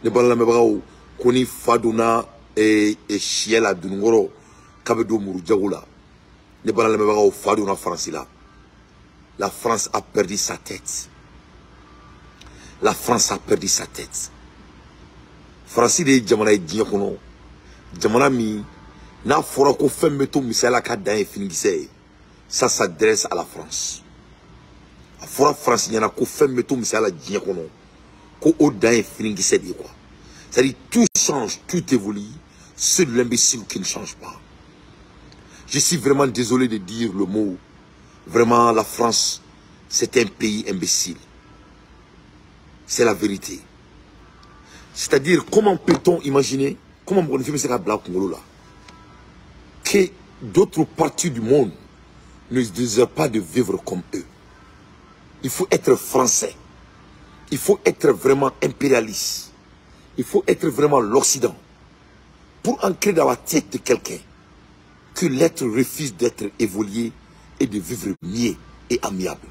ne bala me bagaw koni faduna e chiela dunngoro kabedo muru jagula ne bala me bagaw faduna France là. La France a perdu sa tête. La France a perdu sa tête. France de jamana dinya kono jamana mi na fora ko femme to misala ka dan finissé. Ça s'adresse à la France. A fora France nyana ko femme to misala dinya kono ko o dan finissé di quoi. C'est-à-dire tout change, tout évolue, c'est l'imbécile qui ne change pas. Je suis vraiment désolé de dire le mot. Vraiment la France c'est un pays imbécile. C'est la vérité. C'est-à-dire, comment peut-on imaginer, comment on fait ça que d'autres parties du monde ne désirent pas de vivre comme eux. Il faut être français. Il faut être vraiment impérialiste. Il faut être vraiment l'Occident. Pour ancrer dans la tête de quelqu'un que l'être refuse d'être évolué et de vivre mieux et amiable.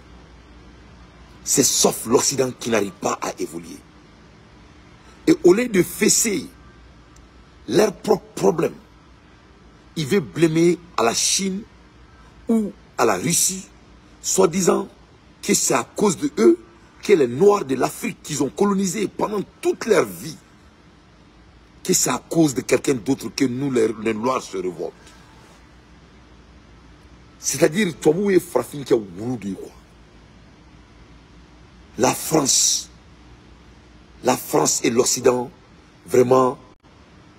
C'est sauf l'Occident qui n'arrive pas à évoluer. Et au lieu de fesser leurs propres problèmes, ils veulent blâmer à la Chine ou à la Russie, soi-disant que c'est à cause de eux que les Noirs de l'Afrique qu'ils ont colonisés pendant toute leur vie, que c'est à cause de quelqu'un d'autre que nous, les Noirs, se révoltent. C'est-à-dire, toi, vous êtes frappé qui a voulu quoi. La France et l'Occident, vraiment,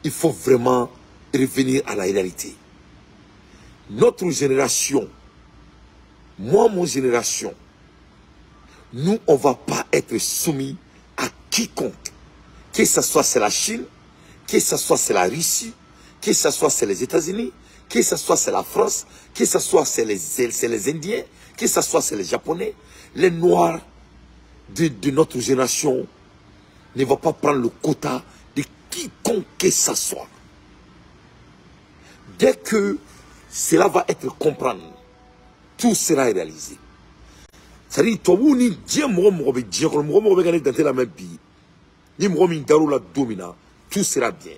il faut vraiment revenir à la réalité. Notre génération, moi, mon génération, nous, on ne va pas être soumis à quiconque. Que ce soit c'est la Chine, que ce soit c'est la Russie, que ce soit c'est les États-Unis, que ce soit c'est la France, que ce soit c'est les Indiens, que ce soit c'est les Japonais, les Noirs de notre génération ne va pas prendre le quota de quiconque que ce soit. Dès que cela va être compris, tout sera réalisé. C'est-à-dire, toi, vous ni Dieu m'aurait dit, m'aurait gagné dans la même vie, ni m'aurait la domina, tout sera bien.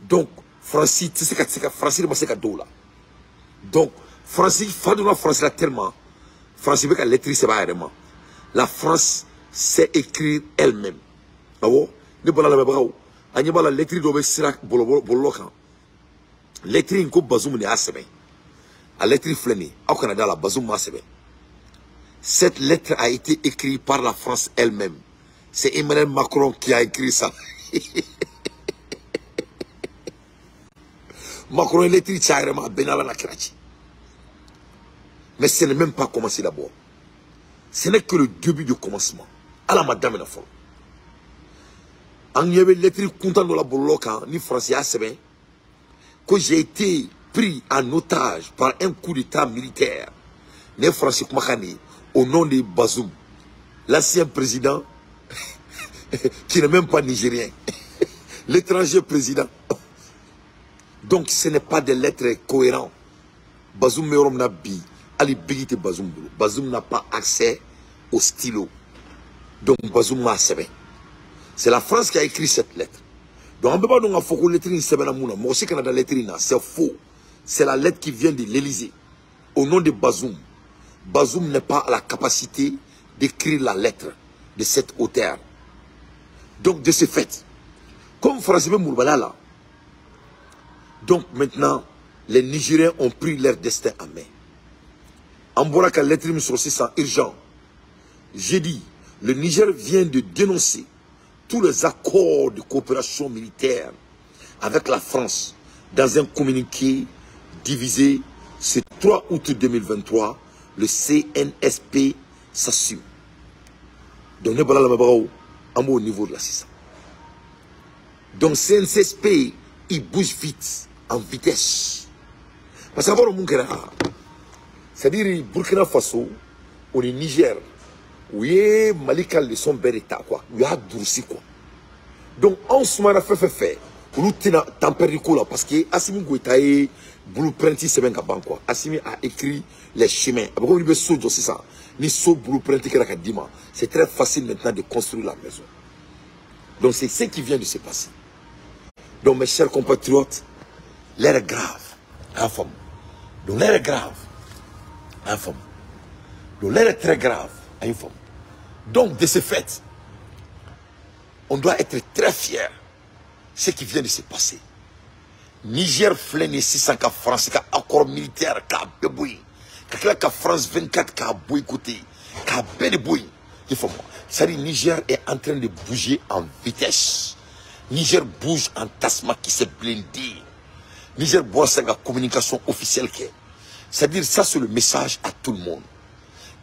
Donc, Francis, tu sais que Francis ne sait pas d'où là. Donc, Francis, Fadouna France là tellement, Francis veut que lettre c'est pas vraiment. La France sait écrire elle-même. Ah bon? Ne pas la bravo. Anya ba la lettre doit être bolokan. Lettre inko bazoum ne asebe. A lettre fleni. Au Canada la bazoum asebe. Cette lettre a été écrite par la France elle-même. C'est Emmanuel Macron qui a écrit ça. Macron est lettre tchairement benala na krachi. Mais ce n'est même pas commencé d'abord. Ce n'est que le début du commencement. À la madame la forme. En y avait lettre content de la boloka ni français à semaine que j'ai été pris en otage par un coup d'état militaire. Les Français Makani au nom de Bazoum, l'ancien président qui n'est même pas nigérien, l'étranger président. Donc ce n'est pas des lettres cohérentes. Bazoum Merom Nabi, Ali Bigite Bazoum. Bazoum n'a pas accès au stylo. Donc Bazoum m'a sévé. C'est la France qui a écrit cette lettre. Donc on ne peut pas donc faut que lettre moi aussi Canada lettre c'est faux. C'est la lettre qui vient de l'Élysée au nom de Bazoum. Bazoum n'a pas la capacité d'écrire la lettre de cet auteur. Donc de ce fait, comme François Mourbala là, donc maintenant les Nigériens ont pris leur destin en main. En voilà que la lettre me sur c'est urgent. J'ai dit, le Niger vient de dénoncer tous les accords de coopération militaire avec la France dans un communiqué divisé ce 3 août 2023, le CNSP s'assume. Donc, nous avons au niveau de la CISA. Donc, CNSP, il bouge vite, en vitesse. Parce qu'avant, c'est-à-dire, Burkina Faso, on est Niger. Oui, Malika, ils sont bel état, quoi. Il y a durci, quoi. Donc, en ce moment, fait. Nous tenons tempérer là, parce que Assimi Goïta est blueprint, c'est bien quoi. Assimi a écrit les chemins. Après, on veut sauter, c'est ça. Ni saut blueprint, c'est très facile maintenant de construire la maison. Donc c'est ce qui vient de se passer. Donc mes chers compatriotes, l'air est grave. Informe. Donc l'air est grave. Informe. Donc l'air est très grave. Informe. Donc de ce fait, on doit être très fiers de ce qui vient de se passer. Niger flène 600 ka France ka accord militaire ka beboui. Ka France 24 ka boycotté. Ka beboui. Il faut moi. C'est-à-dire Niger est en train de bouger en vitesse. Niger bouge en tasma qui s'est blindé. Niger boit sa communication officielle. C'est-à-dire ça c'est le message à tout le monde.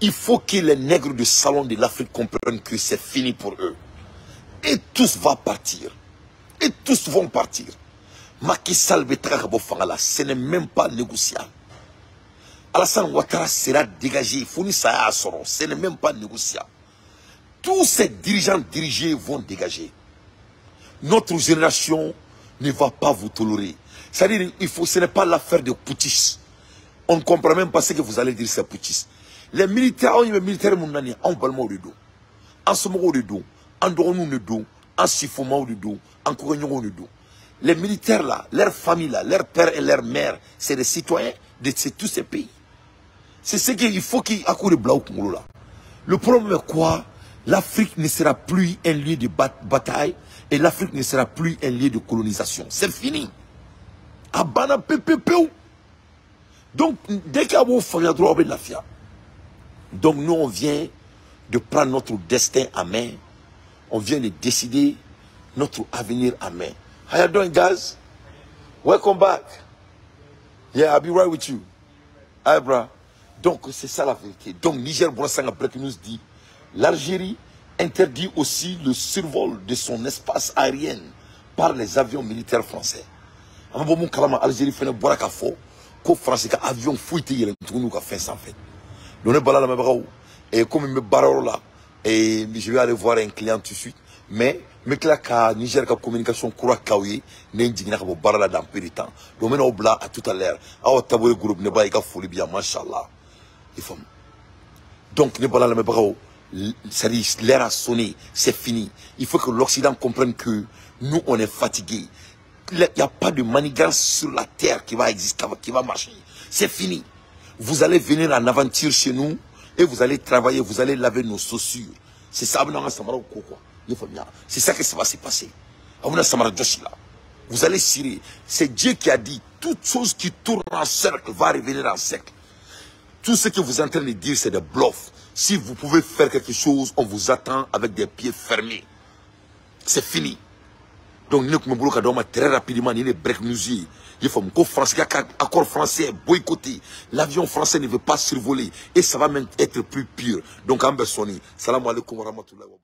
Il faut que les nègres du salon de l'Afrique comprennent que c'est fini pour eux. Et tous vont partir. Et tous vont partir. Macky Sall ce n'est même pas négociable. Alassane Ouattara sera dégagé. Ce n'est même pas négociable. Tous ces dirigeants dirigés vont dégager. Notre génération ne va pas vous tolérer. C'est-à-dire, ce n'est pas l'affaire de Poutis. On ne comprend même pas ce que vous allez dire, c'est Poutis. Les militaires, les militaires, en Balma de dos, en Somo de dos, en Doronou de dos, en Sifoma de dos, en Kourignon de dos. Les militaires là, leurs familles là, leurs pères et leurs mères, c'est des citoyens de tous ces pays. C'est ce qu'il faut qu'il y ait de blanc au Congo là. Le problème est quoi? L'Afrique ne sera plus un lieu de bataille et l'Afrique ne sera plus un lieu de colonisation. C'est fini. Abana PPP. Donc, dès qu'il y a un famille droit de la FIA. Donc, nous, on vient de prendre notre destin à main. On vient de décider notre avenir à main. How you doing, guys? Welcome back. Yeah, I'll be right with you. Hi, bro. Donc, c'est ça la vérité. Donc, Niger Bourassa Break News dit l'Algérie interdit aussi le survol de son espace aérien par les avions militaires français. L'Algérie fait un bois à faux, qu'au français, avion fouillé, il y a un fait ça en fait. Donc, et comme je me barre là, et je vais aller voir un client tout de suite, mais que Niger ka communication coura kawi n'indigna ka barra dans peu de temps. Donc maintenant au bla à tout à l'heure, à taboué groupe ne ba ka folie bien machallah. Il faut. Donc ne bala la me bravo, ça dit l'air a sonné, c'est fini. Il faut que l'Occident comprenne que nous on est fatigués. Il n'y a pas de manigance sur la terre qui va exister, qui va marcher. C'est fini. Vous allez venir en aventure chez nous et vous allez travailler, vous allez laver nos chaussures. C'est ça, c'est ça qui va se passer. Vous allez cirer. C'est Dieu qui a dit toute chose qui tourne en cercle va revenir en cercle. Tout ce que vous êtes en train de dire, c'est des bluffs. Si vous pouvez faire quelque chose, on vous attend avec des pieds fermés. C'est fini. Donc, nous avons très rapidement les break news. Il faut que France, accord français boycotté. L'avion français ne veut pas survoler. Et ça va même être plus pire. Donc, Amber Sony, salam alaikum wa rahmatullahi wa barakatuh.